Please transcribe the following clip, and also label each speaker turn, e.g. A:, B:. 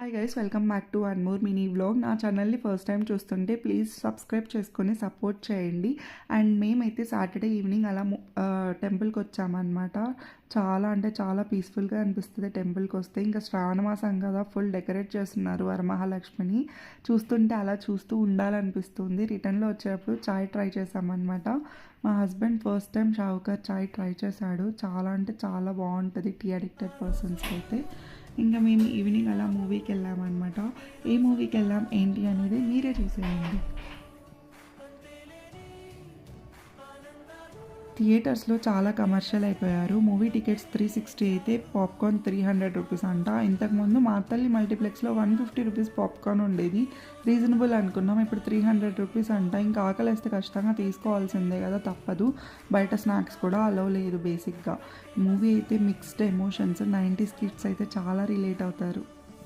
A: Hi guys, welcome back to one more mini vlog. నా ఛానల్ని first time చూస్తుంటే please subscribe చేసుకొని support చేయండి. అండ్ మేమైతే సాటర్డే ఈవినింగ్ అలా టెంపుల్కి వచ్చామన్నమాట. చాలా అంటే చాలా పీస్ఫుల్గా అనిపిస్తుంది టెంపుల్కి వస్తే. ఇంకా శ్రావణ మాసం కదా, ఫుల్ డెకరేట్ చేస్తున్నారు వరమహాలక్ష్మిని. చూస్తుంటే అలా చూస్తూ ఉండాలనిపిస్తుంది. రిటర్న్లో వచ్చేటప్పుడు చాయ్ ట్రై చేసామన్నమాట. మా హస్బెండ్ ఫస్ట్ టైం షావుకర్ చాయ్ ట్రై చేశాడు. చాలా అంటే చాలా బాగుంటుంది టీ అడిక్టెడ్ పర్సన్స్కి అయితే. ఇంకా మేము ఈవినింగ్ అలా మూవీకి వెళ్ళామన్నమాట. ఏ మూవీకి వెళ్ళాం ఏంటి అనేది మీరే చూసేయండి. థియేటర్స్లో చాలా కమర్షియల్ అయిపోయారు. మూవీ టికెట్స్ 360 అయితే పాప్కార్న్ 300 రూపీస్ అంట. ఇంతకుముందు మా తల్లి మల్టీప్లెక్స్లో 150 రూపీస్ పాప్కార్న్ ఉండేది. రీజనబుల్ అనుకున్నాం, ఇప్పుడు 300 రూపీస్ అంట. ఇంకా ఆకలి వేస్తే ఖచ్చితంగా తీసుకోవాల్సిందే కదా, తప్పదు. బయట స్నాక్స్ కూడా అలో లేదు బేసిక్గా. మూవీ అయితే మిక్స్డ్ ఎమోషన్స్. 90s కిడ్స్ అయితే చాలా రిలేట్ అవుతారు.